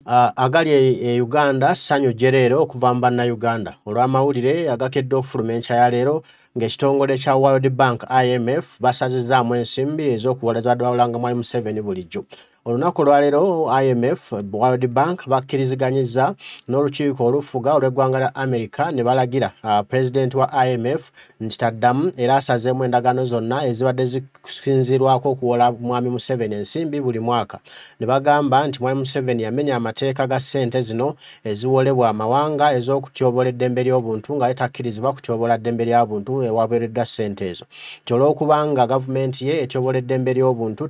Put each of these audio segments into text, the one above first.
Agali e Uganda sanyu jerero okuva mu Banayuganda olw'amawulire agakedde okufuluma enkya ya leero ng'ekitongole kya World Bank IMF basazizaamu ensimbi ez'okuwola ezibadde bawulanga mu 7 bulijjo. Olunaku olwaleero IMF World Bank bakkiriziganyizza n'olukiiko olufuga olw'eggwanga lya America ne balagira President wa IMF nti taddamu era asazeemu endagaano zonna ezibadde zisinzirwako okuwola mwami Museveni ensimbi buli mwaka. Ne bagamba nti mwami Museveni yamenya amateeka ga ssente zino eziwolebwa amawanga ez'okutyobola eddembe ly'obuntu nga yetakkirizibwa kutyobola ddembe ly'obuntu ewabeereddwa ssente ezo. Kyolwokubanga gavumenti ye etyobola eddembe ly'obuntu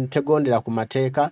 tegondera ku mateeka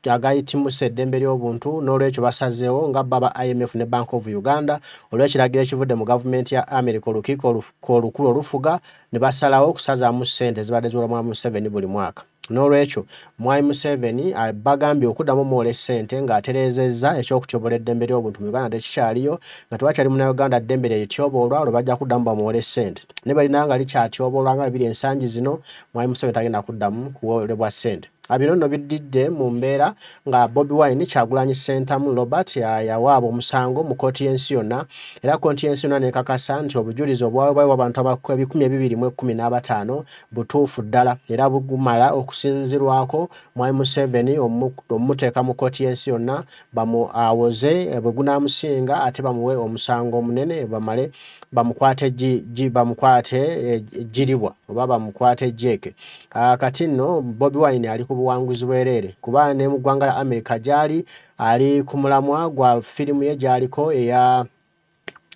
agayitimusa eddembe ly'obuntu n'olwekyo basazeewo nga baba IMF ne Bank of Uganda olw'ekiragiro ekivudde mu gavumenti ya America olukiiko olukulu olufuga ne basalawo okusazaamu ssente ezibadde ziwola mwami Museveni buli mwaka. N'olwekyo mwami Museveni bagambye okuddamu muwola ssente ng'atereezezza eky'okutyobola eddembe ly'obuntu mu Uganda tekikyaliyo nga tewakyali Munnayuganda ddembe lye lityoboolwa olwo bajja kuddamu bamuwole ssente. Ne balina nga likyatyoboolwa nga biri ensangi zino mwami Museveni tagenda kuddamu kuwolebwa ssente. Bino nno bididde mu mbeera nga Bobi Wine Kyagulanyi Ssentamu Robert yawaaba omusango mu kkooti y'Ensiyona era kkooti y'Ensiyona n'ekakasa nti obujulizi obwaweebwayo abantu ebikumi 215 butuufu ddala era bugumala okusinzirwako mwami Museveni omuteeka mu kkooti y'Ensiyona bamuawoze bwe gunaamusinga ate bamuwe omusango omunene bamale bamukwate jiribwa oba bamukwate jeke. Kati nno Bobi Wine ali ku buwanguzi bwereere kuba ne mu ggwanga lya America gyali ali ku mulamwa gwa firimu ye gyaliko eya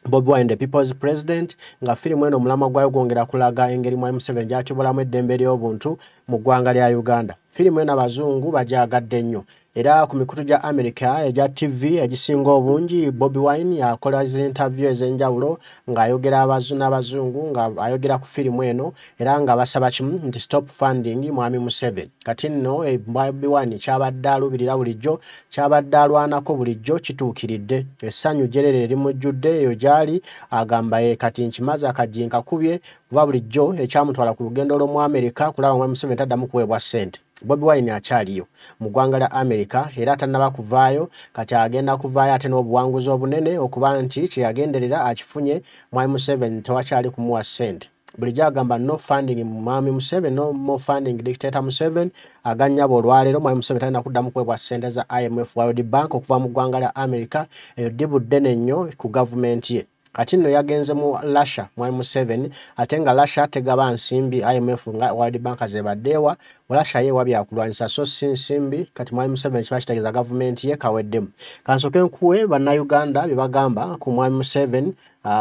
Bobi Wine the People's President nga firimu eno omulamwa gwayo gwongera kulaga engeri mwami Museveni gy'atyobolamu eddembe ly'obuntu mu ggwanga lya Uganda. Firimu eno abazungu bagyagadde nnyo era ku mikutu gya America egya TV egisinga obungi Bobi Wine yakola interview ez'enjawulo ng'ayogera n'abazungu nga ayogera ku firimu eno era nga basaba kimu nti stop funding mwami Museveni. Kati nno Bobi Wine kyabadde alubirira bulijjo kyabadde alwanako bulijjo kituukiridde. Essanyu jerere limujjudde eyo gyali agamba kati nkimaze akajjinka kubye kuba bulijjo ekyamutwala ku lugendo lw'omu America kulaba mwami Museveni taddamu kuweebwa ssente. Bobi Wine akyaliyo mu ggwanga lya America era tannaba kuvaayo kati agenda kuvaayo ate n'obuwanguzi obunene okuba nti kyeyagenderera akifunye mwami Museveni tewakyali kumuwa ssente. Bulijjo agamba no funding mwami Museveni no more funding dictator Museveni agannyabo olwaleero mwami Museveni talina kuddamu kuweebwa ssente za IMF World Bank okuva mu ggwanga lya America eyo ddibu ddene nnyo ku gavumenti ye. Kati nno yagenze mu Russia mwami Museveni ate nga Russia tegaba nsimbi IMF nga World Bank zebaddeewa Russia ye wabyakulwanyisa so si nsimbi kati mwami Museveni kiba kitegeeza gavumenti ye kaweddemu. Kansoke nkuwe Bannayuganda bye bagamba ku mwami Museveni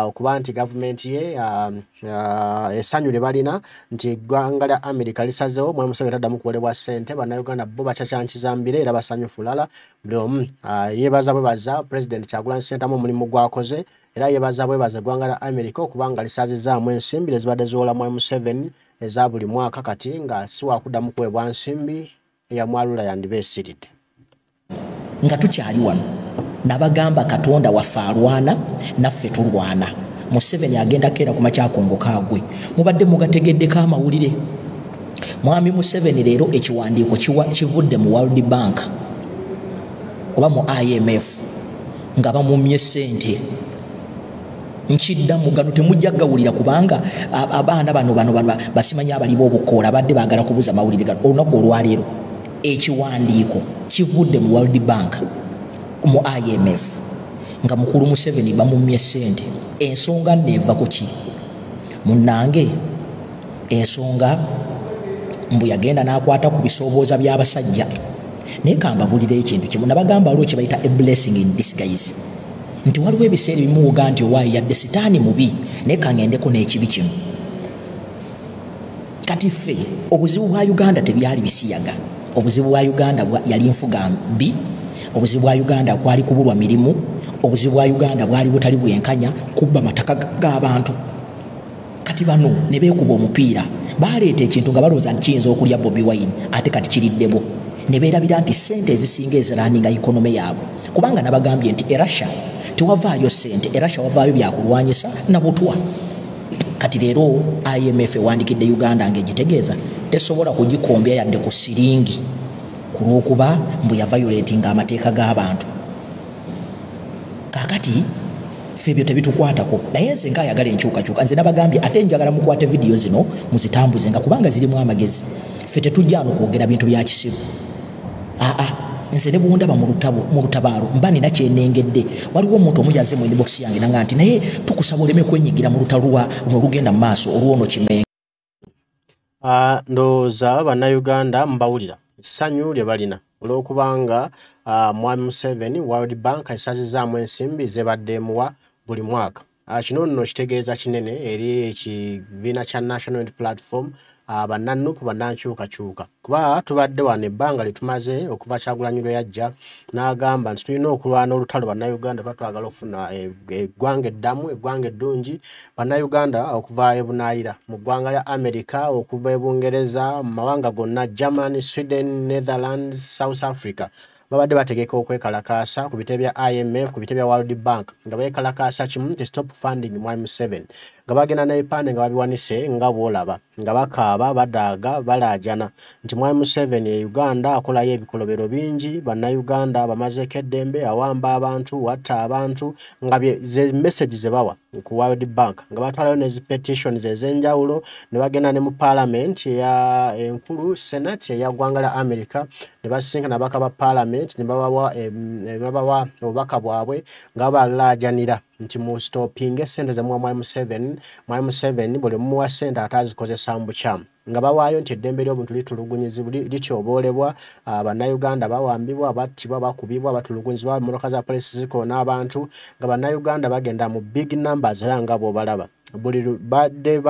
okuba nti gavumenti ye essanyu lye balina nti eggwanga lya America lisazeewo mwami Museveni taddamu kuwolebwa ssente. Bannayuganda bo bakyankizambire era basanyufu lala buli omu yeebaza bwebaza President Kyagulanyi Ssentamu omulimu gwakoze era yeebaza bwebaza eggwanga lya America okubanga lisazizaamu ensimbi ezibadde ziwola mwami Museveni eza buli mwaka kati nga si wakuddamu kuweebwa nsimbi eyamwalula yandibeesiridde. Nga tukyali wano nabagamba Katonda waffe alwana naffe tulwana. Museveni agenda keera ku makyakongo kaagwe mubadde mugategeddeko amawulire. Mwami Museveni leero ekiwandiiko kivudde mu World Bank oba mu IMF nga bamumye ssente. Nkidda mugano temujja gawulira kubanga abaana bano basimanya abalibo obukoola badde baagala kubuza mawulire gano. Olunaku olwaleero ekiwandiiko kivudde mu World Bank mu IMF nga mukulu Museveni bamumye ssente. Ensonga neeva ku ki munnange? Ensonga mbu yagenda n'akwata ku bisoobooza by'abasajja naye kambabulira ekintu kimu nabagamba waliwo kye bayita a blessing in disguise nti waliwo ebiseera ebimuwuga nti owaayi yadde sitaani mubi naye kangendeko n'ekibi kino. Kati ffe obuzibu bwa Uganda tebyali bisiyaga. Obuzibu bwa Uganda yali nfuga mbi. Obuzibu bwa Uganda kwali kubulwa mirimu. Obuzibu bwa Uganda bwali butali bwenkanya kubba mataka g'abantu. Kati bano ne beekuba omupiira baleeta ekintu nga balowooza nti kiyinza okulya Bobi Wine ate kati kiriddebo ne beerabira nti ssente ezisinga eziraninga ikonome yaabwe kubanga nabagambye nti Russia tewavaayo ssente Russia wavaayo byakulwanyisa na butwa. Kati leero IMF ewandikidde Uganda ng'egitegeeza tesobola kugikombya yadde ku siringi ku lw'okuba mbu yavayoletinga amateeka g'abantu. Kaakati ffe ebyo tebitukwatako, naye nze ngaayagala enkyukakyuka. Nze nabagambye ate njagala mukwate vidiyo zino muzitambuze nga kubanga zirimu amagezi. Ffe tetujja wano kwogera bintu bya kisiru. Nze ne bwondaba mu lutabaalo mba nina kyenengedde. Waliwo omuntu omu yaze mu inbox yange nanga nti naye tukusaba oleme kwenyigira mu lutaluwa olugenda mu maaso olwono Kimenga. Ndowooza bannayuganda mbawulira essanyu lye balina olw'okubanga Mwami Museveni World Bank esazizaamu ensimbi ze baddeemuwa buli mwaka. Kino nno kitegeeza kinene eri ekibiina kya National Unity Platform bannanupu bannankyukakyuka kuba tubadde wano ebbanga litumaze okuva Kyagulanyi lwe yajja n'agamba nti tulina okulwana olutalo bannayuganda batwagala okufuna eggwanga eddamu eggwanga eddungi. Bannayuganda okuva ebunaayira mu ggwanga lya America, okuva e Bungereza, mu mawanga gonna Germany, Sweden, Netherlands, South Africa babadde bategeka okwekalakaasa ku bitebe bya IMF, ku bitebe bya World Bank nga beekalakaasa kimu nti stop funding Mwami Museveni, nga bagenda n'ebipande nga babiwanise nga bw'olaba nga bakaaba badaaga balaajana nti Mwami Museveni e Uganda akolayo ebikolobero bingi, bannayuganda bamazeeko eddembe, awamba abantu, watta abantu, nga ze message ze bawa ku World Bank nga batwalayo n'ezi petitions ez'enjawulo ne bagenda ne mu Parliament ya enkulu Senate eya ggwanga lya America ne basisinkana ababaka ba Parliament ne babawa obubaka bwabwe nga balaajanira nti mu stopping sente za Mwami Museveni buli muwa sente atazikozesa mu bukyamu nga bawaayo nti eddembe ly'obuntu litulugunyizibwa lityoboolebwa. Bannayuganda bawambibwa, battibwa, bakubibwa, batulugunyizibwa, emmotoka za poliisi zikoona abantu nga bannayuganda bagenda mu big numbers era nga bw'obalaba. Buli badde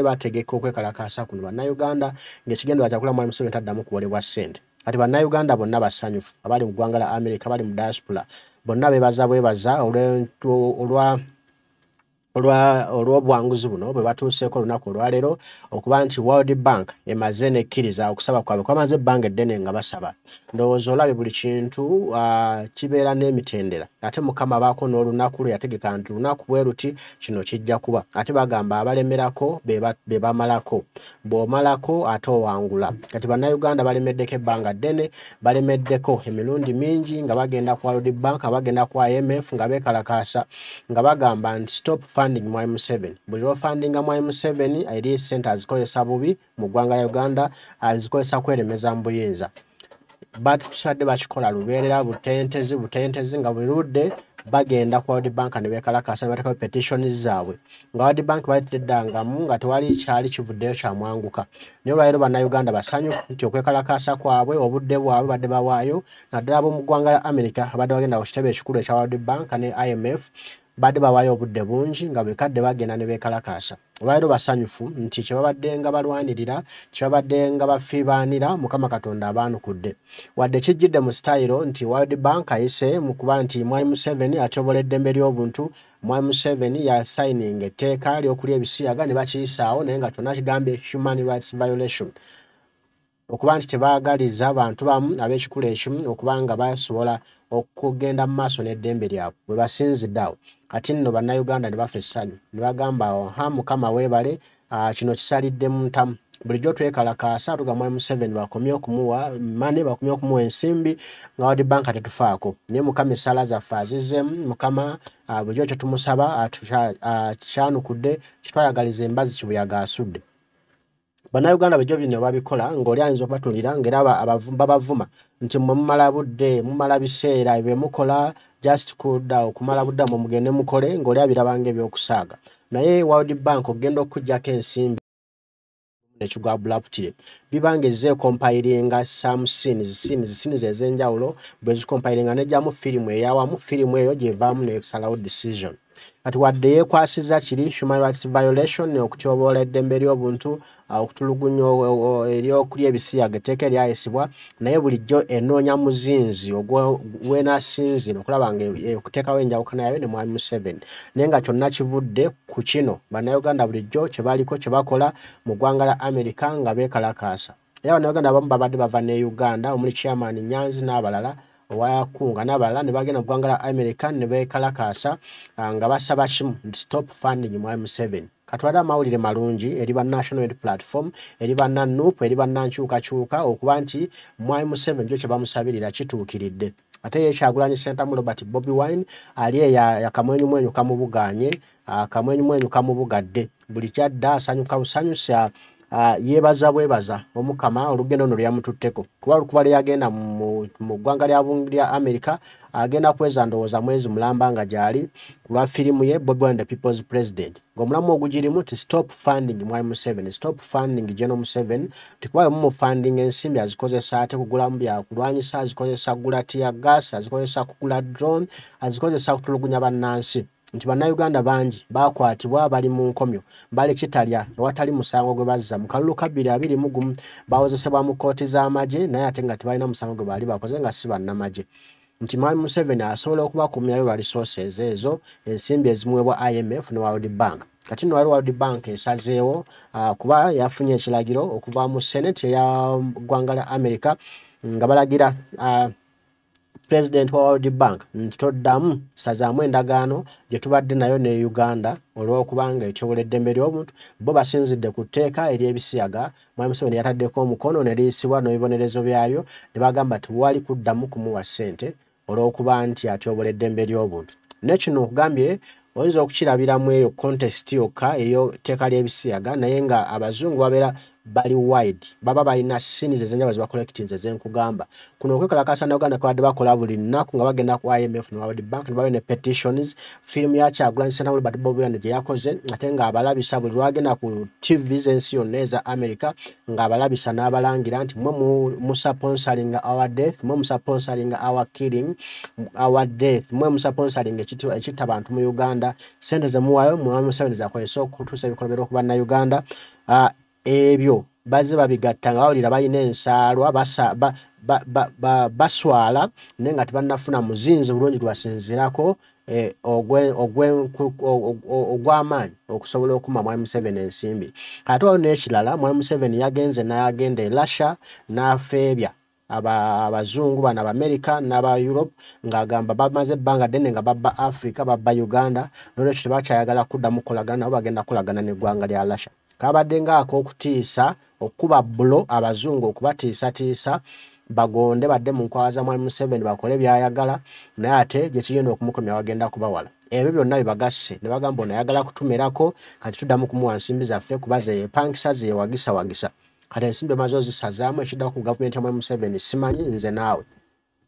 bategeka okwekalakaasa kuno bannayuganda ng'ekigendera kyakula Mwami Museveni taddamu kuwolebwa ssente. Kati bannayuganda bonna basanyufu abali mu ggwanga la America, abali mu diaspora bonna bebaza olw'obwanguzi buno bwe batuuseeko olunaku olwaleero okuba nti World Bank emaze nekkiriza okusaba kwabwe kwamaze ebbanga eddene nga basaba. Ndowooza olabye buli kintu kibeera n'emitendera ate Mukama baako n'olunaku lwe yategeka nti lunaku bwe ruti kino kijja kuba ate bagamba abalemerako be bamalako, bw'omalako ate owangula. Kati bannayuganda balemeddeko ebbanga ddene, balemeddeko emirundi mingi nga bagenda ku World Bank, bagenda ku IMF nga beekalakaasa nga bagamba nti stop funding Mwami Museveni. Buli lw'ofundinga Mwami Museveni eri sente azikozesa bubi mu ggwanga lya Uganda, azikozesa kweremeza mu buyinza. Basadde bakikola lubeerera butentezi nga buli ludde bagenda ku World Bank ne beekalakaasa ne bateekawo petitions zaabwe nga World Bank bayiteddangamu nga tewali kyali kivuddeyo kyamwanguka. Naye olwaleero bannayuganda basanyufu nti okwekalakaasa kwabwe obudde bwabwe badde bawaayo naddala ab'omu ggwanga lya America abadde bagenda ku kitebe ekikulu ekya World Bank ne IMF badde bawaayo obudde bungi nga buli kadde bagenda ne beekalakaasa. Olwaleero basanyufu nti kye babadde nga balwanirira, kye babadde nga bafiibaanira Mukama Katonda abaanukudde. Wadde kijjidde mu sitayiro nti World Bank ayise mu kuba nti Mwami Museveni atyobola eddembe ly'obuntu, Mwami Museveni yasayininga etteeka ly'okulya ebisiyaga ne bakiyisaawo naye nga kyonna kigambye human rights violation. Okuba nti tebaagaliza abantu bamu ab'ekikula ekimu okuba nga basobola okugenda mu maaso n'eddembe lyabwe bwe basinzidde awo. Kati nno bannayuganda ne bafa essanyu ne bagamba Mukama weebale, kino kisalidde mu ntamu. Bulijjo twekalakaasa tuga Mwami Museveni bakomye okumuwa mane, bakomye okumuwa ensimbi nga World Bank tetufaako. Naye Mukama essaala zaffe azizzemu, Mukama bulijjo kye tumusaba kyanukudde, kitwayagaliza embazi kibuyaga asudde. Bannayuganda bajjo bino babikola ng'oli ayinza okubatulira ng'era babavuma nti mmwe mumala budde, mumala biseera bye mukola just cool down, kumala budde mmwe mugende mukole ng'oli abirabanga ebyokusaaga. Naye World Bank okugenda okuggyako ensimbi nekigwa bulaputire bibanga ezzeekompayiringa some scenes ez'enjawulo bwe zikompayiringa nejjamu firimu eyawamu, firimu eyo gyevaamu nekusalawo decision. Kati wadde yeekwasiza kiri human rights violation, okutyoboola eddembe ly'obuntu, okutulugunya eryokulya ebisiyaga etteeka eryayisibwa, naye bulijjo enoonya muzinzi ogw'enaasinzira okulaba nga okuteekawo enjawukana yayo ne Mwami Museveni. Naye nga kyonna kivudde ku kino bannayuganda bulijjo kye baliko kye bakola mu ggwanga lya America nga beekalakaasa. Era bannayuganda abamu babadde bava ne Uganda omuli Chairman Nyanzi n'abalala owakunga n'abalala ne bagenda mu ggwanga lya America ne beekalakaasa nga basaba kimu nti stop funding Mwami Museveni. katwala amawulire malungi eri ba National Unity Platform eri ba NUP eri ba Nankyukakyuka okuba nti Mwai Museveni kyo kye bamusabirira kituukiridde. Ate ye Kyagulanyi Ssentamu Robert Bobi Wine ali ya kamwenyumwenyu kamubuganye kamwenyumwenyu kamubugadde buli kyadda asanyuka busanyusa yebaza bwebaza omukama olugendo no lyamututteko kuba yagenda mu ggwanga lya America agenda kweza ndowooza mwezi mulamba nga gyali kulwa firimu ye Bobi Wine the People's President ng'omulamu ogugirimu ti stop funding Mwai Museveni, stop funding General Museveni, tikubayo mu funding ensimbi azikozesa ate kugula mu byakulwanyisa, azikozesa kugula tear gas, azikozesa kugula drone, azikozesa kutulugunya bannansi. Nti bannayuganda bangi bakwatibwa bali mu nkomyo bali kitalya ewatali musango gwe bazza mu kalulu ka 2021 bawozesebwa mu kooti z'amagye naye ate nga tebalina musango gwe bali bakoze nga si bannamagye. Nti Mwai Museveni asobola okubakumyayo resources ezo ensimbi ezimuweebwa IMF ne World Bank. Kati no World Bank esazeewo kuba yafunye ekiragiro okuva mu Senate ya ggwanga lya America nga balagira President wa World Bank ntoddamu sazaamu endagaano gye tubadde nayo ne Uganda olw'okubanga ekyoboleddembe ly'obuntu bo basinzidde ku tteeka ery'ebisiyaga Mwai Museveni yataddeko omukono ne liyisibwa n'ebibonerezo byayo ne bagamba tiwali kuddamu kumuwa ssente olw'okuba nti atyoboleddembe ly'obuntu. Nekino okugambye oyinza okukirabiramu eyo contest yokka eyo tteeka ly'ebisiyaga naye nga abazungu babeera bali wide baba balina sini zezenjaba zibacollectinze zenkugamba kuno okwekalakasa na Uganda kwadde bakola buli nnaku nga bagenda ku IMF ne World Bank ne babe ne petitions film ya Kyagulanyi Ssentamu Robert Bobi Wine gye yakoze ate nga abalabisa buli lwagenda ku TV z'ensi eza America nga abalabisa n'abalangira nti mwe mu sponsoring our death mwe mu sponsoring our killing our death mwe mu sponsoring ekita abantu mu Uganda sente zemuwayo Mwai Museveni zakozesa okutuusa ebikolobero ku bannayuganda ebyo baze babigatta nga bawulira balina ensaalwa baswala naye nga tebannafuna muzinzi bulungi gwebasinzirako ogw'amaanyi okusobola okuma Mwai Museveni ensimbi. Ate waliwo n'ekirala Mwai Museveni yagenze n'agenda e Russia n'afeebya abazungu bano Abamerika n'aba Europe ng'agamba bamaze ebbanga ddene nga babba Africa babba Uganda n'olwekyo tebakyayagala kuddamu kukolagana nabo bagenda kukolagana n'eggwanga lya Russia. Kabadde ngaako okutiisa okuba bulo abazungu okubatiisatiisa bagonde badde mu nkwawa za Mwai Museveni bakole byayagala naye ate gye kigenda okumukomya bagenda kubawala. Ebyo byonna bibagasse ne bagamba ono ayagala kutumirako kati tuddamu kumuwa nsimbi zaffe kuba zeyepankisa zeyewagisa. Kati ensimbi emaze ozisazaamu ekiddako ku gavumenti ya Mwai Museveni simanyi nze naawe.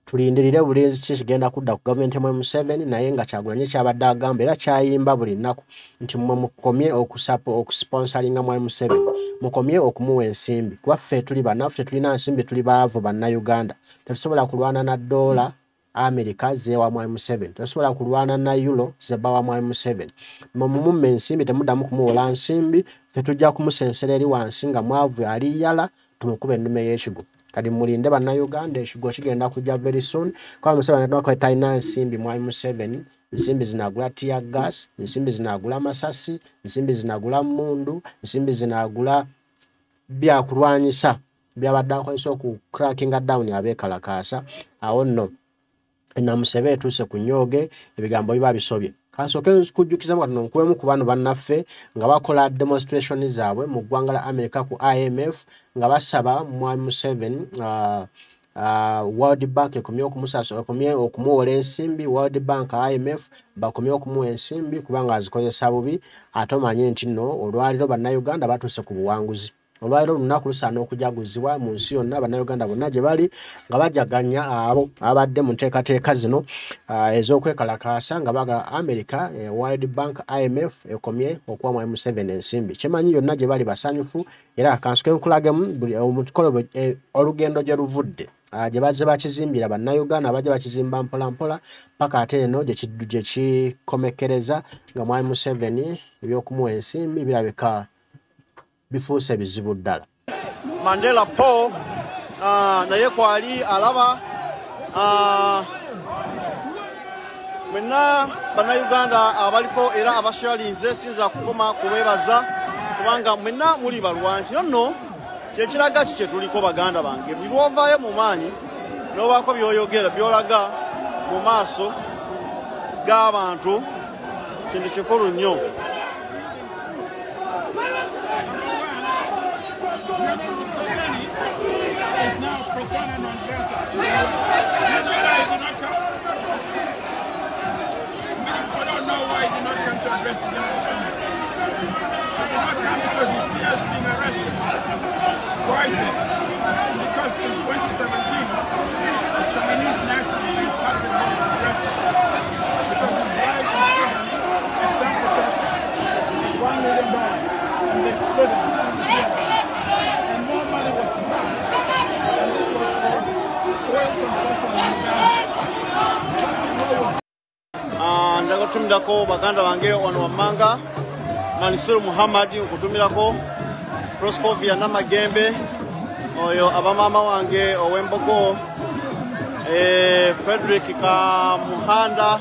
Tulindirire bulinzi ki kigenda kudda ku gavumenti ya Mwai Museveni naye nga Kyagulanyi kyabadde agamba era kyayimba buli nnaku nti mukomye okusponsoringa Mwai Museveni mukomye okumuwa ensimbi kuba ffe tuli bannaffe tetulina nsimbi tuli baavu bannayuganda tetusobola kulwana na dola America zeewa Mwai Museveni tetusobola kulwana na euro zebawa Mwai Museveni mumumme ensimbi temuddamu kumuwola nsimbi ffe tujja kumusensera eri wansi nga mwavu ali yala tumukuba ennume y'ekigo. Kadi mulinde bannayuganda ekigo kigenda kujja very soon kwa Museveni atwako talina nsimbi Mwai Museveni nsimbi zinagula tear gas nsimbi zinagula masasi nsimbi zinagula mundu nsimbi zinagula byakulwanyisa byabadde akozesa oku cracking down abeekalakaasa awo nno namusebe etuuse ku nnyoge ebigambo biba bisobye. Kasooke kujjukiza nga nkuwemu ku bano bannaffe nga bakola demonstration zaabwe mu ggwanga la America ku IMF nga basaba Mwai Museveni World Bank ekomye okumuwola ensimbi World Bank IMF bakomye okumuwa ensimbi kubanga azikozesa bubi ate omanye nti nno olwaliro bannayuganda batuuse ku buwanguzi. Olwaliro lunaku lusaana okujaguzibwa mu nsi yonna bannayuganda bonna gye bali nga bajaganya abo abadde mu nteekateeka zino ez'okwekalakaasa nga bagala America World Bank IMF ekomye okuwa Mwai Museveni ensimbi. Kyemanyi yonna gye bali basanyufu era kansuke nkulagemu buli omukolo olugendo gye luvudde gye bazze bakizimbira bannayuganda bajja bakizimba mpola mpola paka ate eno gye kikomekereza nga Mwai Museveni ebyokumuwa ensimbi birabika bifuuse bizibu ddala. Mandela Paul naye kwali alaba mwenna bannayuganda abaliko era abashalinze sinza kukoma kubebaza kubanga mwenna muli balwanyi nno kyekiraga kye tuliko baganda bange bilwovaayo mu maanyi n'obaako byoyogera byolaga mu maaso g'abantu kintu kikulu nnyo don't know why he did not come to address the General Assembly. He did not come because he fears being arrested. Why is this? Because in 2017, the Chinese National Youth Party was arrested because he bribed and some protesters $1 million and they split it. And more money was to come. And this was for oil consumption in Uganda. Ndakutumilako baganda bange wano wammanga Manisuru Muhammad nkutumilako Proscovia Namagembe oyo abamama wange owembogo Frederick Kamuhanda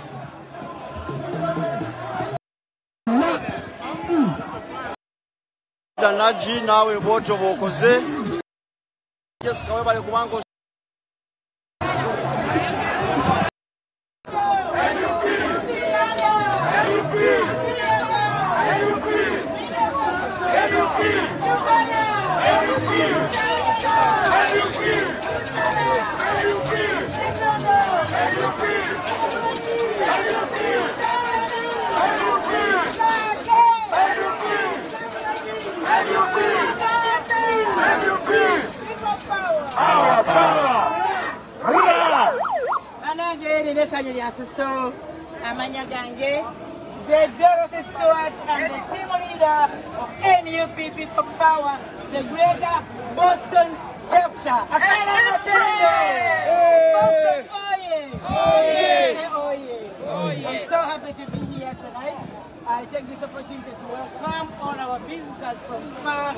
Danaji nawe bojo bokoze yes kawe bale kubango Banayuganda the Dorothy Stewart and the team leader of NUP People Power, the Greater Boston chapter. I'm so happy to be here tonight. I take this opportunity to welcome all our visitors from far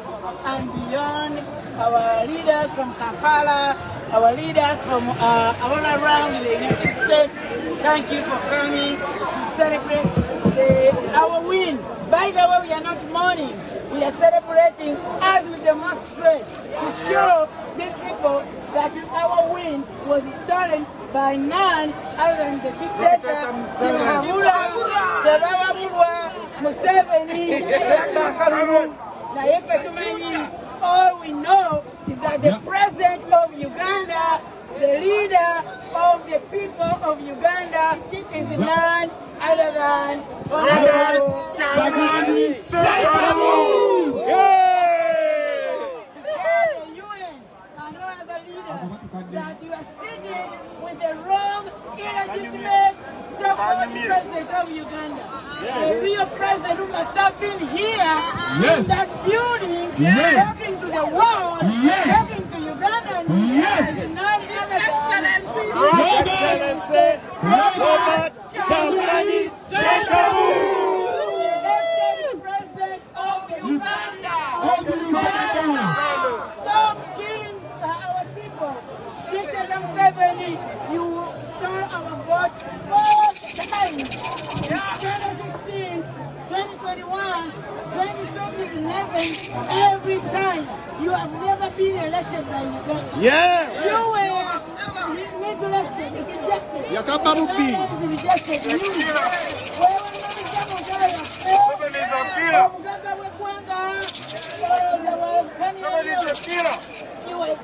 and beyond, our leaders from Kampala, our leaders from all around the United States. Thank you for coming to celebrate our win. By the way, we are not mourning. We are celebrating as we demonstrate to show these people that our win was stolen by none other than the dictator Museveni. All we know is that the president of Uganda, the leader of the people of Uganda, is none other than that you are sitting with the wrong, illegitimate, so-called president of Uganda. The real president who must have been here in that building, talking to the world, talking to Uganda, is none other than Excellency Robert Kyagulanyi Ssentamu, president of Uganda. Stop killing our people. Dictator Museveni, you stole our votes 4 times. 2016, 2021, 2011, every time. You have never been elected by Uganda. You were neglected, rejected. Rejected. You were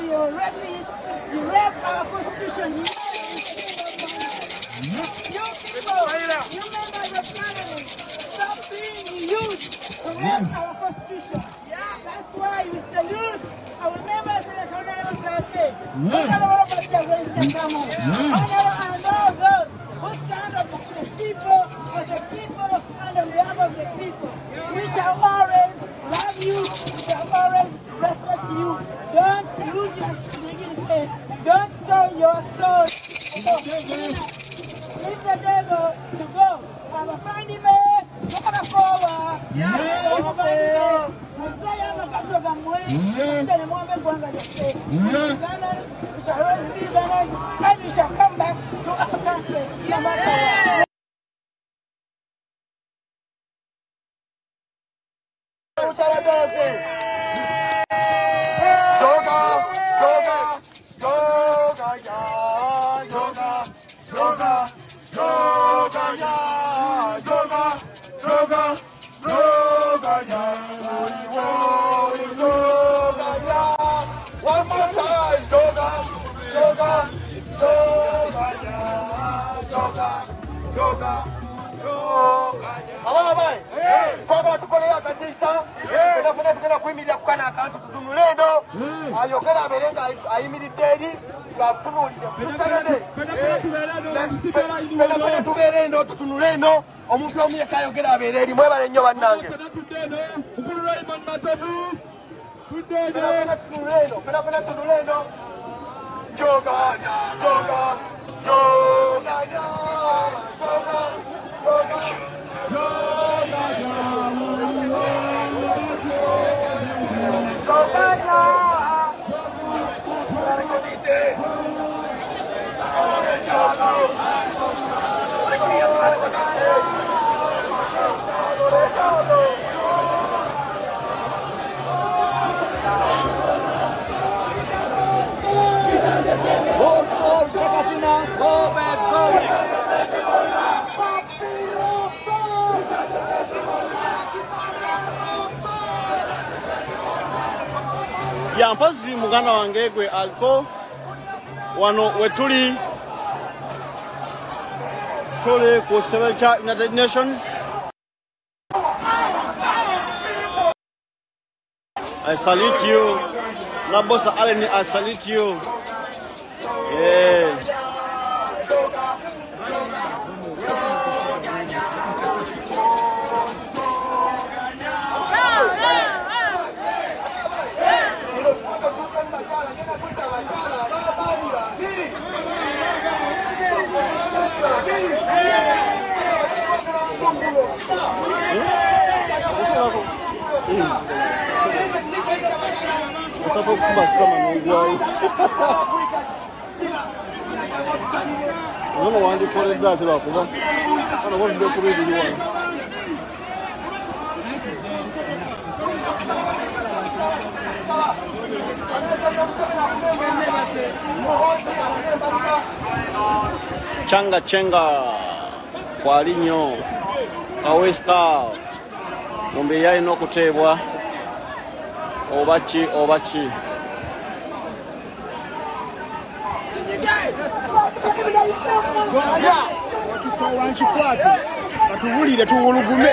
you're rapists, you rape our constitution. You people, you members of parliament, stop being used to rape our constitution. That's why we salute our members of the Honorable Sente, Honorable Banayuganda, and all those who stand up for the people, and on behalf of the people. We shall always love you, we shall always respect you. Don't lose your dignity, don't sell your soul. Leave the devil to go. I'm a funny man, look at the forward. We shall always be Ugandans, and we shall come back to our country no matter what. Yoga, Tugenda kuyimirira ku kana akantu tutunule eno. Ayogera abeerenga ayimiridde eri ng'atunuulidde. Pena tubeere eno tutunule eno. Omuntu omu yekka ayogera abeere eri. Mwebale nnyo bannange. Pena tunule eno. Joga. Ya mpozi muganda wange gwe aliko wano wetuli tole ku kitebe kya United Nations. I salute you. Nabosa Allen, I salute you. Yeah. Só vou conversar, mano, igual. Eu não ando por ele daqui lá, tá? Eu não vou ver por ele igual. Chenga kwalinyo kaweska ngombe yayi nokutebwa obachi wanchikwati batubulire tuwulugume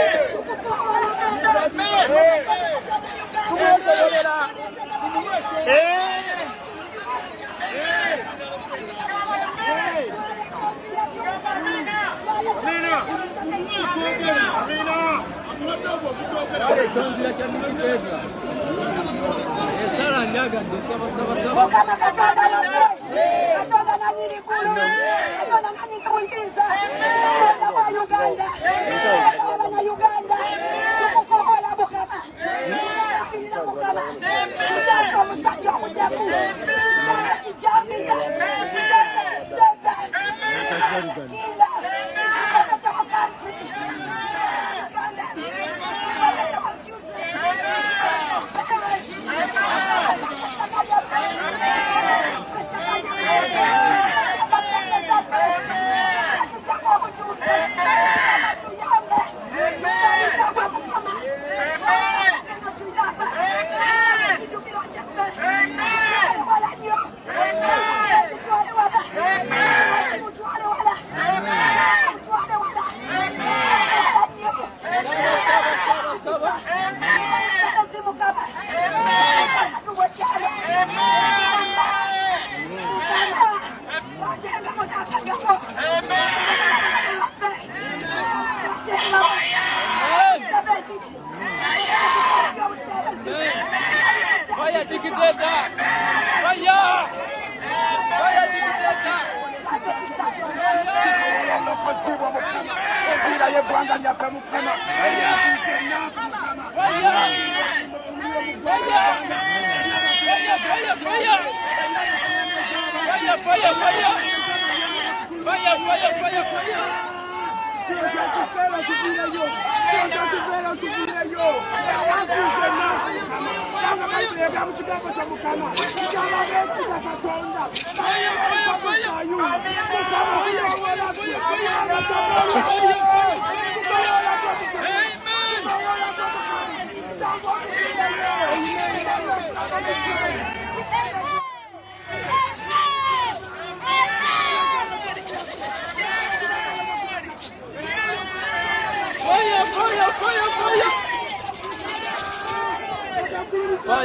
Sawa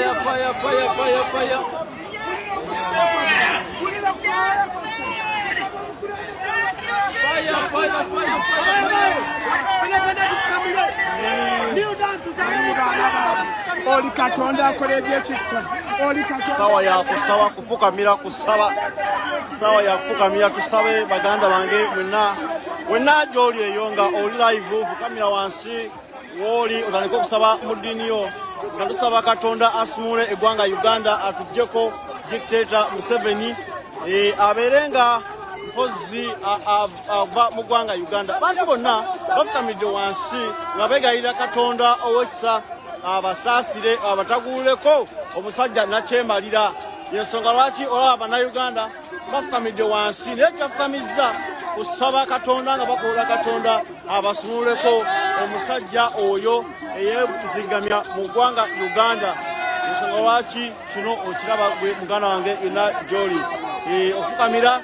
ya kusawa kufukamira kusaba sawa ya kufukamira tusabe baganda bange wena joli eyonga oli live fukamira wansi woli otaniko kusaba mudini yo tusaba Katonda asumule egwanga Uganda atujeko dictator Museveni aberenga mpozi ava mu ggwanga Uganda bantu bonna bafukamidde wansi nga begayira Katonda owekisa abasasire abataguleko omusajja nakyemalira yensonga lwaki olaba Banayuganda bafukamidde wansi naye kyafukamiza kusaba Katonda nga bakola Katonda abasumuleko omusajja oyo eyezigamya mu ggwanga Uganda yensonga lwaki kino okiraba gwe muganda wange ina joli okukamira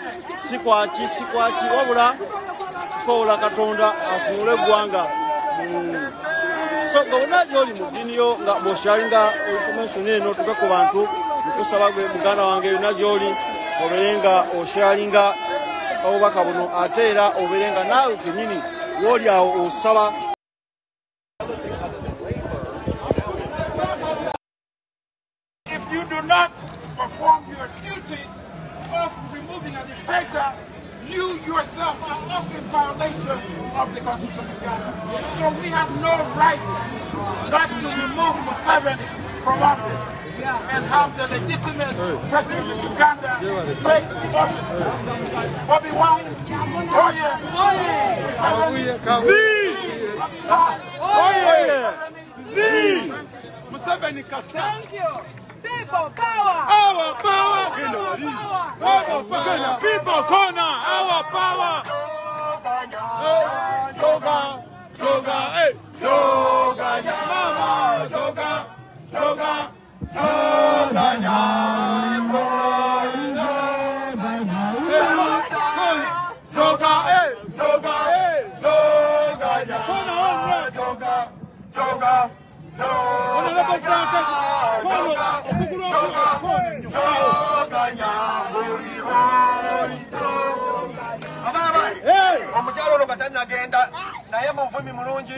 sikwaki wabula kola Katonda asumule eggwanga so gona joli mudini yo nga boshalinga information eno tuka ku bantu kusaba gwe muganda wange ina joli oberenga oshalinga obubaka buno atera oberenga nawe kenyini woli awo osaba if you do not perform your duty of removing a dictator, you yourself are also in violation of the Constitution of Uganda. So we have no right not to remove Museveni from office and have the legitimate president of Uganda take office. Bobby Wine, oh yeah, Z, Museveni Kasta. Thank you. People power. Our power. Our power. People corner. Our power. Soga, soga, hey, soga, mama, soga, soga, soga, hey, soga, hey, soga, soga, soga. Omukyalo ono kata nagenda naye muvumi mulungi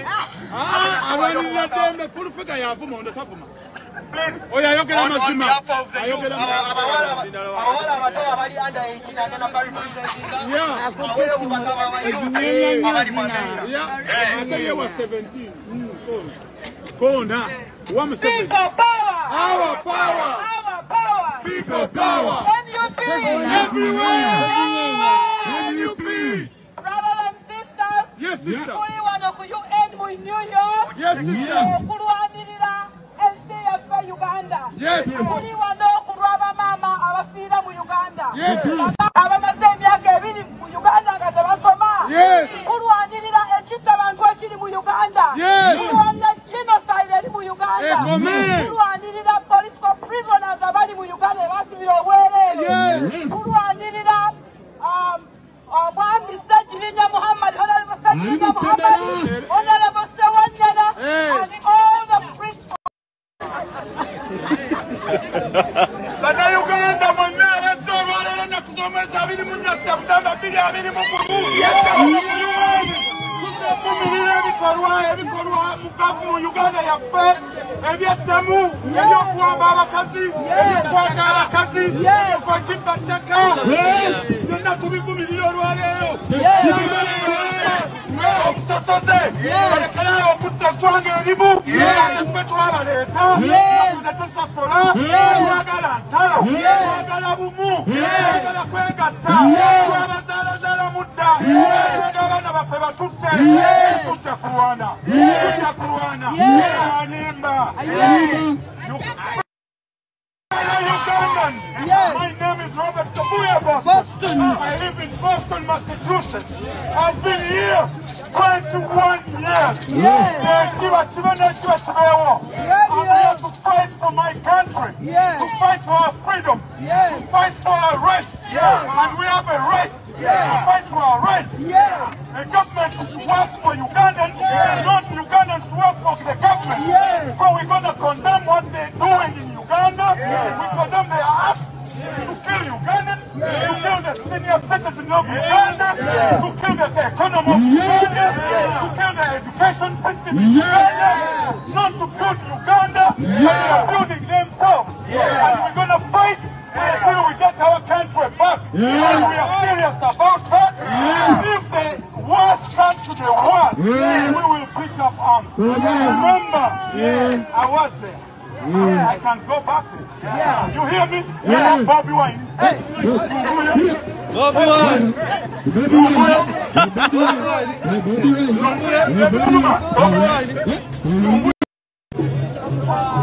abalirira tembe full figure yavuma onda tavuma oyo ayogera mazima abawala abato abali under 18 agenda bali ate yewa 17 Kona, one People power. Our power. Our power. People power. NUP. Everywhere. NUP. Brothers and sisters. Yes, sister. Kuli wano ku UN mu New York. Yes, sister. Okulwanirira ensi yaffe Uganda. Yes. Kuli wano okulwaba mama abafiira mu Uganda. Yes. Abamaze emyaka 2 mu Uganda nga tebasoma. Yes. Kulwanirira ekitta abantu ekiri mu Uganda. Yes. Kulwanirira genocide eri mu Uganda. Kulwanirira political prisoners abali mu Uganda ebasibira obwereere. Yes. Kulwanirira omwami Sejjirinya Muhammad, Honorable Sejjirinya Muhammad, Honorable Sewanyana, and all the principals. Banayuganda mwenna ezobalera nakusomesa 2023 ebikolwa mu Uganda yaffe ebyettemu ebyokuwamba abakazi ebyokwata abakazi ebyokwakibba ttaka byonna tubivumirira olwaleero okusosoze balekerayo okutta eggwanga erimu ffe twabaleeta nga tusosola twagala ntalo twagala bumu twagala kwegatta twabazaalazaala mudda twega abaana baffe batutte tujja kulwana tujja kulwana animba My name is Robert Sabuya Boston. I live in Boston, Massachusetts. I've been here 21 years. I'm here to fight for my country, to fight for our freedom, to fight for our rights. And we have a right to fight for our rights. The government works for Ugandans, not Ugandans work for the government. So we're going to condemn what they're doing in We condemn their acts to kill Ugandans, to kill the senior citizens of Uganda, to kill the economy of Uganda, to kill the education system in Uganda, not to build Uganda, but they are building themselves. And we're going to fight until we get our country back. And we are serious about that. If the worst comes to the worst, we will pick up arms. Remember, I was there. I can go back there. You hear me? Yeah. Bobby Wine. Hey. Bobby Wine.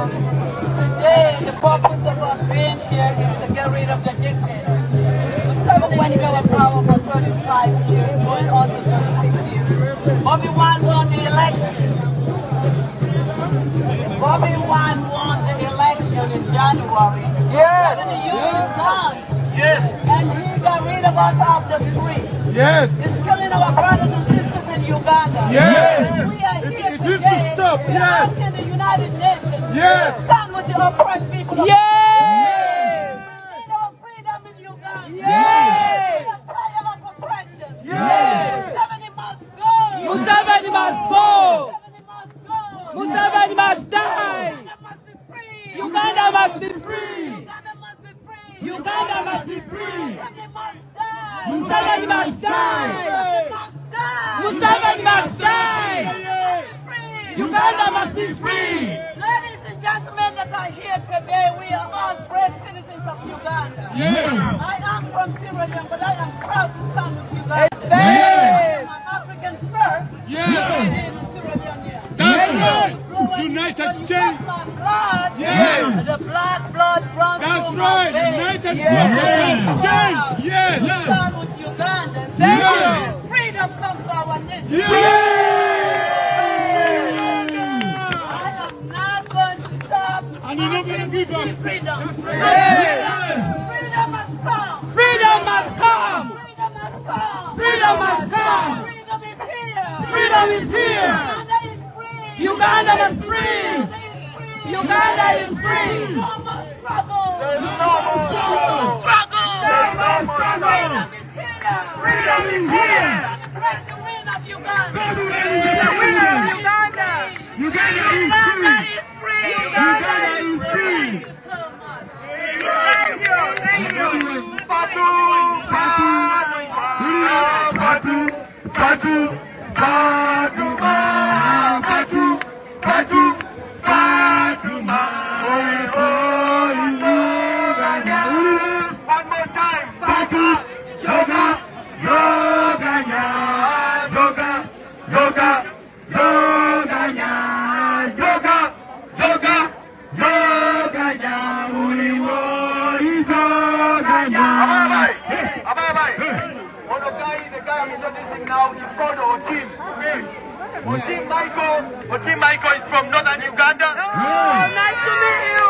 Today, the purpose of us being here is to get rid of the dictator. Museveni has been in power for 35 years, going on to 36 years. Bobby Wine won the election. Bobby Wine won the election in January. Yes. And the youth is gone. Yes. And he got rid of us off the street. Yes. He's killing our brothers and sisters in Uganda. Yes. We are here It is to stop. We are asking the United Nations Yes. to stand with the oppressed people. Yes. We need our freedom in Uganda. Yes. We are tired of oppression. Yes. Museveni must go. Museveni must go. Museveni must die. Uganda must be free. Uganda must be free. Museveni must die. Museveni must die. Uganda must be free. Ladies and gentlemen that are here today, we are all brave citizens of Uganda. Yes. I am from Sierra Leone, but I am proud to stand with Uganda. Yes. I'm African first. Yes. That's right. United change. Yes. The black blood runs. That's right. United change. Yes. Stand with Uganda. Yes. Freedom comes to our nation. Yes. I am not going to stop. And you're not going to give up. Freedom. Yes. Freedom must come. Freedom must come. Freedom must come. Freedom must come. Freedom is here. Freedom is here. Uganda is free. Uganda is free. No more struggle. There's no more struggle. No more struggle. Freedom is here. Freedom is here. Celebrate the win of Uganda. Celebrate the win of Uganda. Uganda is free. Uganda is free. Thank you so much. Thank you. Thank you. Batu, batu, batu, batu, batu, batu, batu, one more time. Batu, zoga, zoganya, zoga, zoga, zoganya, zoga, zoga, zoganya, uliwo izoganya. The guy I'm introducing now is called Otim. Otim Michael is from northern Uganda. Oh, nice to meet you.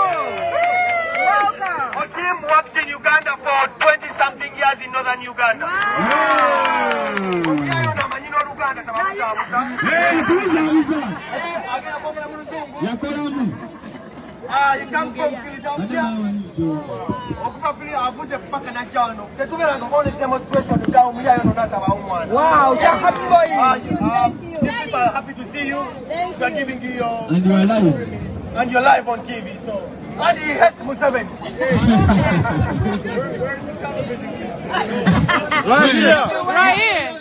Welcome. Otim worked in Uganda for 20-something years in northern Uganda. He comes from Philadelphia. Wow, you're happy boy. People are happy to see you. We are giving you your... And you are live. And you're live on TV, so... And he hates Museveni. Right here. Right here.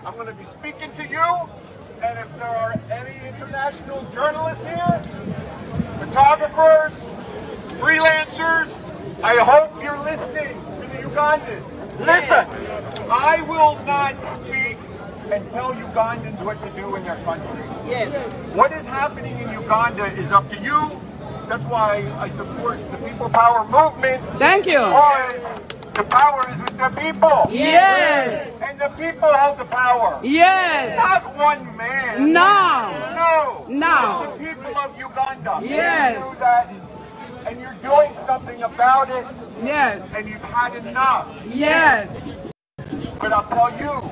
I'm going to be speaking to you, and if there are any international journalists here, photographers, freelancers, I hope you're listening to the Ugandans. Listen, I will not speak and tell Ugandans what to do in their country. Yes. What is happening in Uganda is up to you. That's why I support the People Power movement. Thank you. Because the power is with the people. Yes. And the people have the power. Yes. Not one man. No. No. No. It's the people of Uganda. Yes. You do that, and you're doing something about it, Yes. and you've had enough. Yes. But I'll tell you,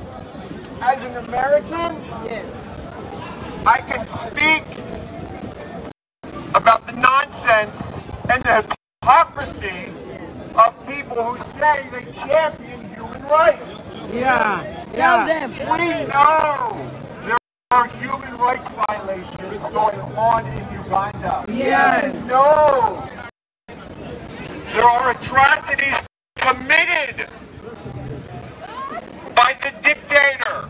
as an American, Yes. I can speak about about the nonsense and the hypocrisy of people who say they champion human rights. Yeah. Tell them. We know there are human rights violations going on in Uganda. Yes. We know there are atrocities committed by the dictator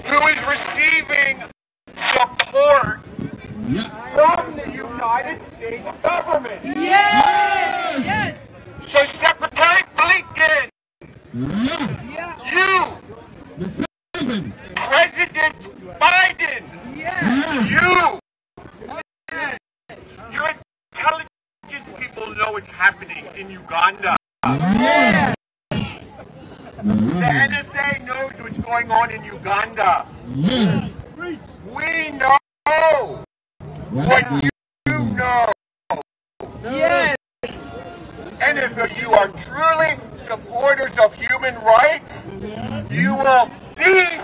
who is receiving support from the United States government. Yes. So Secretary Blinken, you, President Biden, your intelligence people know what's happening in Uganda. Yes. The NSA knows what's going on in Uganda. Yes. We know what you know. Yes. And if you are truly supporters of human rights, you will cease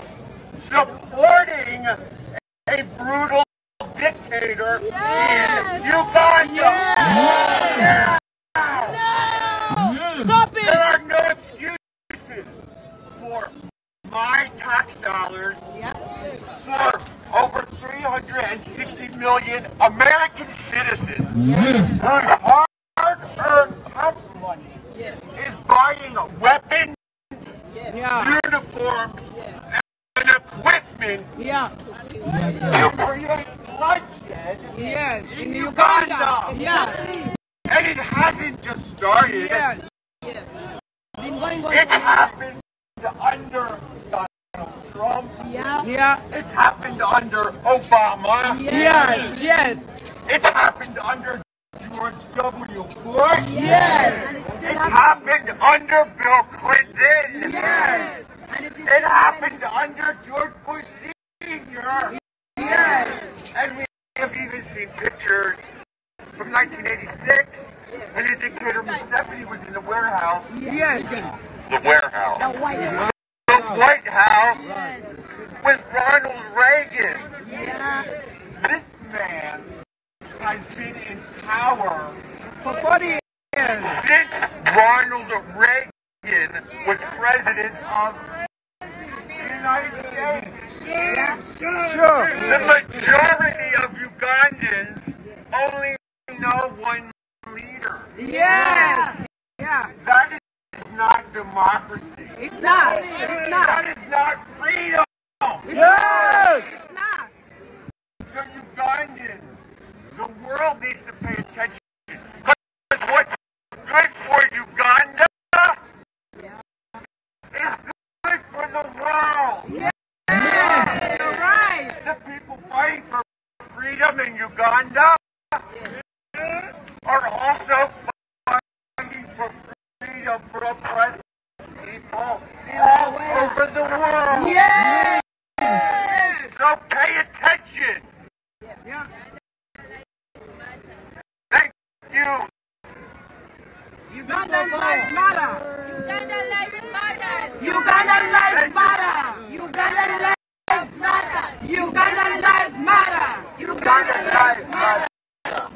supporting a brutal dictator in Uganda. Yes. No! Stop it! There are no excuses for my tax dollars for over 360 million American citizens whose hard-earned tax money is buying weapons, uniforms, and equipment to create bloodshed in Uganda. And it hasn't just started. It happened under Donald Trump. It's happened under Obama. It's happened under George W. Bush. It's happened under Bill Clinton. It happened under George Bush Sr. And we have even seen pictures from 1986 when the dictator Museveni was in the warehouse. The warehouse. The White House with Ronald Reagan. This man has been in power For 40 years. since Ronald Reagan was president of the United States. The majority of Ugandans only know one leader. That is not democracy. It's not. That is not freedom. It's not. So Ugandans, the world needs to pay attention. Because what's good for Uganda is good for the world. You're right. The people fighting for freedom in Uganda are also fighting for freedom for oppressed people all over the world. So pay attention. Thank you. Ugandan lives matter. Ugandan lives matter. Ugandan lives matter. Ugandan lives matter. Ugandan lives matter. Ugandan lives matter.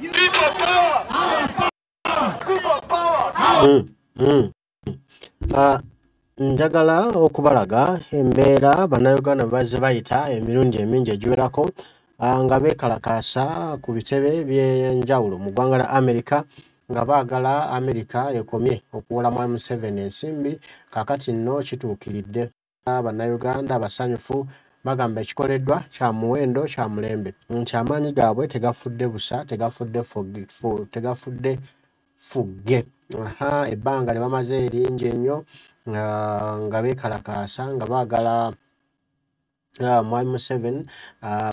People power. People power. Njagala okubalaga embeera bannayuganda bazze bayita emirundi emingi egiwerako nga beekalakaasa ku bitebe by'enjawulo mu ggwanga la Amerika nga baagala Amerika ekomye okuwola Mwami Museveni ensimbi. Kaakati nno kituukiridde. Bannayuganda basanyufu bagamba ekikoleddwa kya muwendo kya mulembe nti amaanyi gaabwe tegafudde busa tegafudde fugge. Ebbanga lye bamaze eringi ennyo nga beekalakaasa nga baagala Mwami Museveni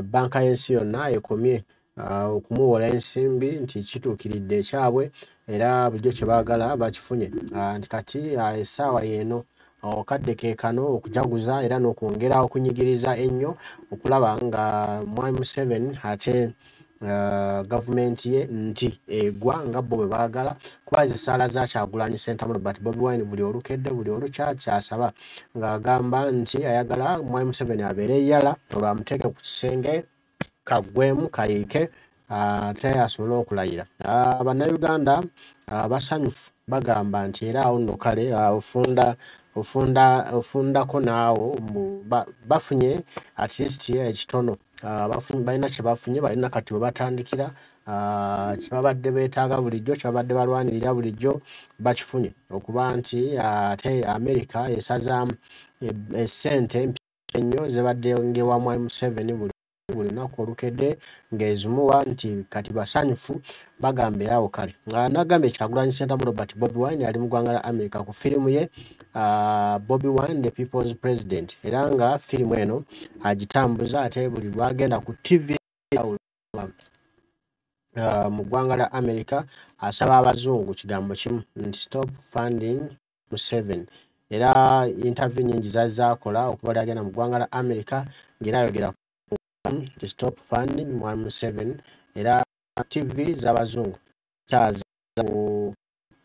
banka y'ensi yonna ekomye okumuwola ensimbi nti kituukiridde ekyabwe era bulijjo kye baagala bakifunye. Nti kati essaawa y'eno okadde keekano okujaguza era n'okwongera okunyigiriza ennyo okulaba nga Mwami Museveni ate gavumenti ye nti egwa nga bo bwe baagala kuba zisaala za Kyagulanyi Ssentamu but Bobi Wine buli olukedde buli olukya kyasaba ng'agamba nti ayagala Mwami Museveni abeere yala olwamuteeke ku kisenge kaggwemu kayiike ate asobole okulayira. Bannayuganda basanyufu bagamba nti era awo nno kale ofundako naawo bafunye at least ekitono balina kye bafunye balina kati we batandikira kyebabadde beetaaga bulijjo kyebabadde balwanirira bulijjo bakifunye okuba nti ate America esazaamu essente ennyo zibadde ngewamu M7 buli lunaku olukedde ng'ezimuwa nti kati basanyufu bagamba era awo kale. N'agambye Kyagulanyi Ssentamu Robert Bobi Wine ali mu ggwanga la America ku firimu ye Bobi Wine the People's President, era nga firimu eno agitambuza ate buli lwagenda ku TV mu ggwanga la America asaba abazungu kigambo kimu nti stop funding Museveni. Era interview nyingi zazaakola okuba lyagenda mu ggwanga la America ng'era ayogera to stop funding Museveni, era TV z'abazungu kyaza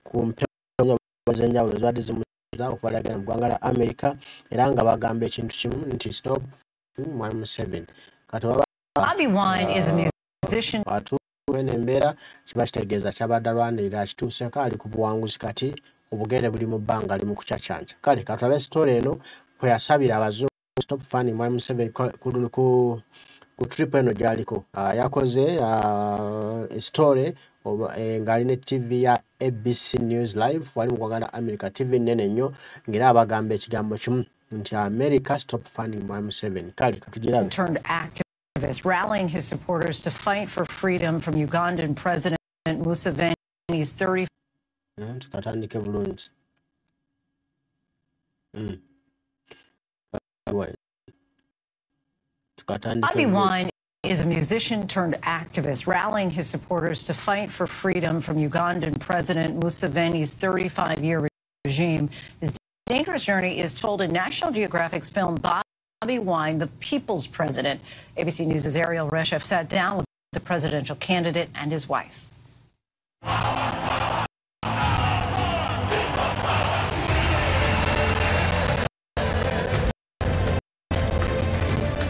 ku mpewo z'enjawulo zibadde zimuza okuba lyagenda mu ggwanga la America era nga bagamba ekintu kimu nti stop funding Museveni. Kati Bobi Wine is a musician. Eno embeera kiba kitegeeza kyabadde alwanirira akituuseko ali ku buwanguzi kati obugere buli mu bbanga ali mu kucacanca. Kale katulabe story eno kwe yasabira abazungu stop funding Museveni ku trip eno gyaliko yakoze story ng'ali ne TV ya ABC News Live wali mu ggwanga la America, TV nnene nnyo ng'era abagamba ekigambo kimu nti America stop funding Museveni. Kale katugirabe. Rallying his supporters to fight for freedom from Ugandan President Museveni's 30. Tukatandike bulungi. Bobi Wine is a musician turned activist, rallying his supporters to fight for freedom from Ugandan President Museveni's 35-year regime. His dangerous journey is told in National Geographic's film Bobi Wine, the People's President. ABC News' Ariel Reshef sat down with the presidential candidate and his wife.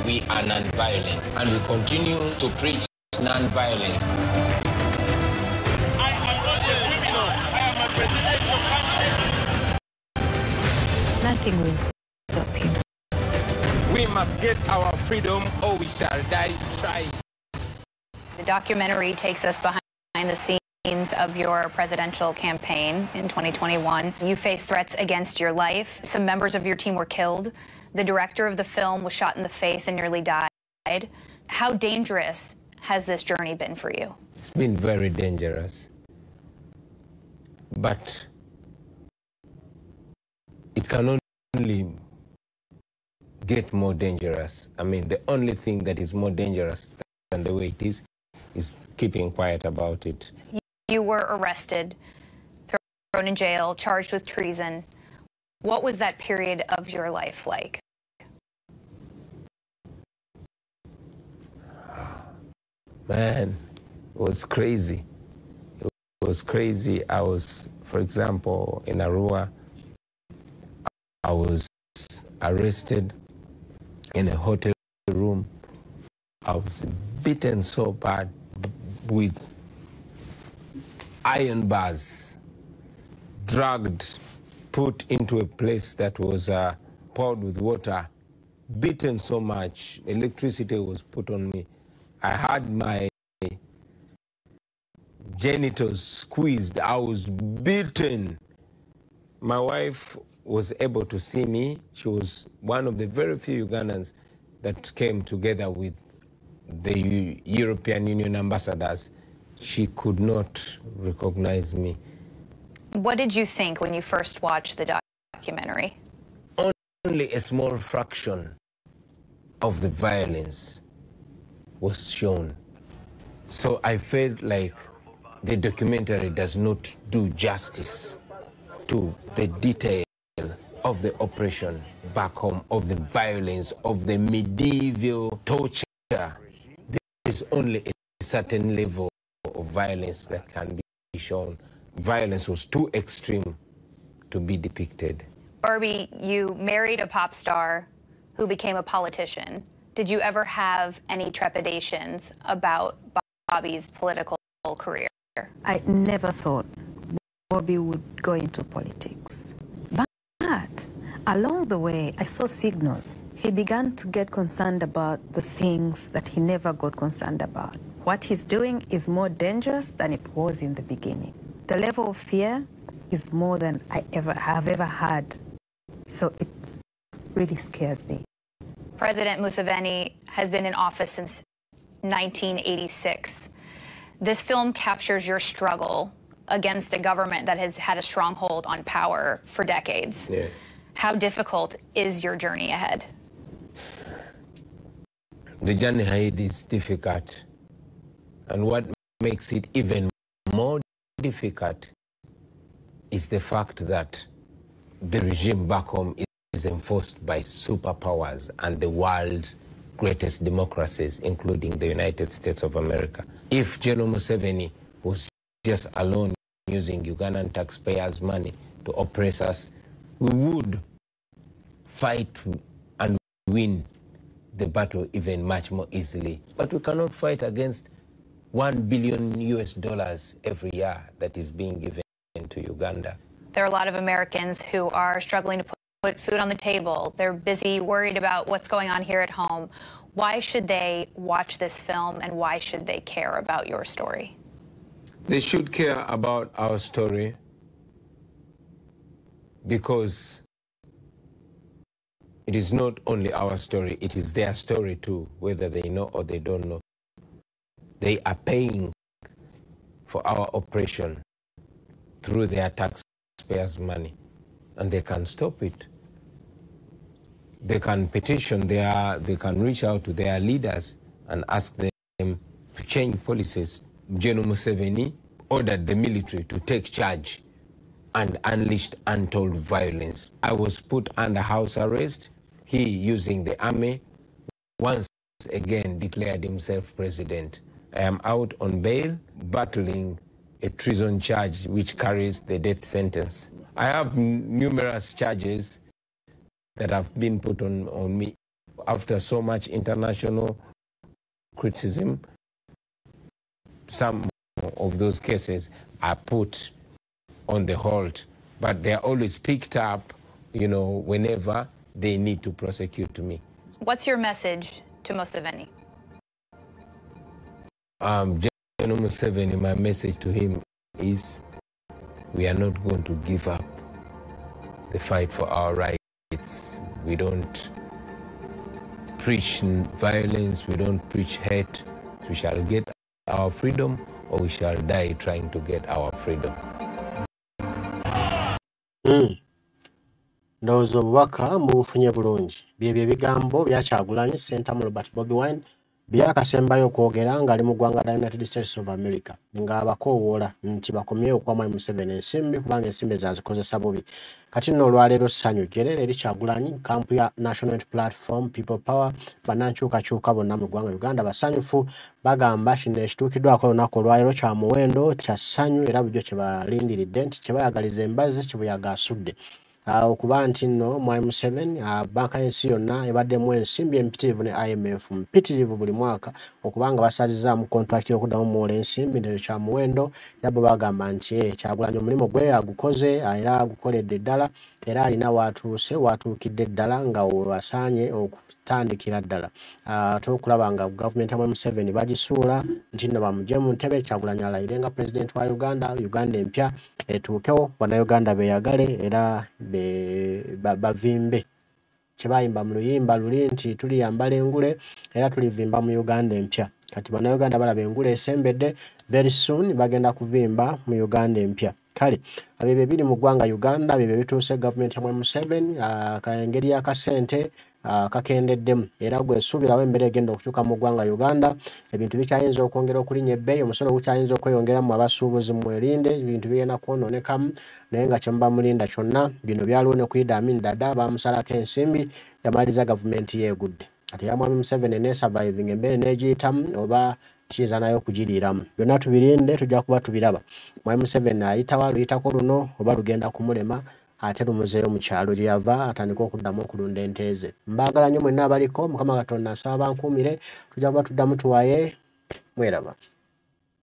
We are non-violent, and we continue to preach non-violence. I am not a criminal. I am a presidential candidate. Nothing will stop him. We must get our freedom or we shall die trying. The documentary takes us behind the scenes of your presidential campaign in 2021. You faced threats against your life. Some members of your team were killed. The director of the film was shot in the face and nearly died. How dangerous has this journey been for you? It's been very dangerous. But it can only get more dangerous. I mean, the only thing that is more dangerous than the way it is keeping quiet about it. You were arrested, thrown in jail, charged with treason. What was that period of your life like? Man, it was crazy. It was crazy. I was, for example, in Arua, I was arrested in a hotel room. I was beaten so bad with iron bars, dragged, put into a place that was poured with water, beaten so much, electricity was put on me. I had my genitals squeezed. I was beaten. My wife was able to see me. She was one of the very few Ugandans that came together with the European Union ambassadors. She could not recognize me. What did you think when you first watched the documentary? Only a small fraction of the violence was shown. So I felt like the documentary does not do justice to the detail of the operation back home, of the violence, of the medieval torture. There's only a certain level of violence that can be shown. Violence was too extreme to be depicted. Barbie, you married a pop star who became a politician. Did you ever have any trepidations about Bobby's political career? I never thought Bobby would go into politics. But along the way, I saw signals. He began to get concerned about the things that he never got concerned about. What he's doing is more dangerous than it was in the beginning. The level of fear is more than I have ever had. So it really scares me. President Museveni has been in office since 1986. This film captures your struggle against a government that has had a stronghold on power for decades. Yeah. How difficult is your journey ahead? The journey ahead is difficult. And what makes it even more difficult is the fact that the regime back home is enforced by superpowers and the world's greatest democracies, including the United States of America. If General Museveni was just alone using Ugandan taxpayers' money to oppress us, we would fight and win the battle even much more easily. But we cannot fight against $1 billion every year that is being given to Uganda. There are a lot of Americans who are struggling to put food on the table. They're busy, worried about what's going on here at home. Why should they watch this film, and why should they care about your story? They should care about our story because it is not only our story, it is their story too, whether they know or they don't know. They are paying for our oppression through their taxpayers' money, and they can stop it. They can petition, they can reach out to their leaders and ask them to change policies. General Museveni ordered the military to take charge and unleashed untold violence. I was put under house arrest. He, using the army, once again declared himself president. I am out on bail, battling a treason charge which carries the death sentence. I have numerous charges that have been put on me. After so much international criticism, some of those cases are put on the hold, but they're always picked up, whenever they need to prosecute me. What's your message to Museveni? General Museveni, my message to him is we are not going to give up the fight for our rights. We don't preach violence, we don't preach hate. We shall get our freedom or we shall die trying to get our freedom. Ndowooza obubaka mubufunye bulungi. Byebyo ebigambo bya Kyagulanyi Ssentamu Robert Bobi Wine byakasembayo okwogera ng'ali mu ggwanga lya United States of America ng'abakoowoola nti bakomyewo okwa Museveni ensimbi kubanga ensimbi zazikozesa bubi. Kati nno olwaleero ssanyu jjerere eri Kyagulanyi kampu ya National Unity Platform People Power bannankyukakyuka bonna mu ggwanga Uganda basanyufu bagamba kino ekituukiddwako olunaku olwaleero kya muwendo kya ssanyu era bulijjo kye balindiridde nti kye bayagaliza embazzi kibuyaga asudde. Okuba nti nno Mwai Museveni banka y'ensi yonna ebaddemu ensimbi empitirivu ne IMF mpitirivu buli mwaka okubanga basazizaamu kontrakiti y'okuddamu muwola ensimbi nteyo kya muwendo era bo bagamba nti Kyagulanyi omulimu gwe agukoze era agukoledde ddala era alina watuukidde ddala nga wasaanye okutandikira ddala. Tokulaba nga gavumenti ya Museveni bagisuula nti nno bamugye mu ntebe Kyagulanyi alayire nga pulezidenti wa Uganda empya etuukewo bannayuganda beeyagale era bavimbe kyebayimba mu luyimba luli nti tuliyambala engule era tulivimba mu Uganda empya. Kati bannayuganda balaba engule esembedde very soon bagenda kuvimba mu Uganda empya. Kale abebyo biri mu ggwanga Uganda bebyo bituuse gavumenti ya Museveni engeri y'akasente kakendeddemu era gwe suubirawo embeera egenda okukyuka mu ggwanga Uganda. Ebintu bikyayinza okwongera okulinnya ebbeeyi, omusolo gukyayinza okweyongeramu abasuubuzi mwerinde, ebintu bigenda kwonoonekamu naye nga kye muba mulinda kyonna bino byaliwo ne ku Idi Amin Dada bamusalako ensimbi yamaliriza gavumenti yeegudde. Kati ya Mwami Museveni ne surviving embeera n'egiyitamu oba kiyinza nayo okugiriiramu. Byonna tubirinde tujja kuba tubiraba. Mwami Museveni ayitawo aluyitako luno oba lugenda kumulema ate lumuzeeyo mu kyalo gye yava atandika okuddamu okulunda ente ze. Mbaagala nnyo mwenna abaliko Mukama Katonda nsaba bankuumire tujja kuba tuddamu tuwaye mweraba.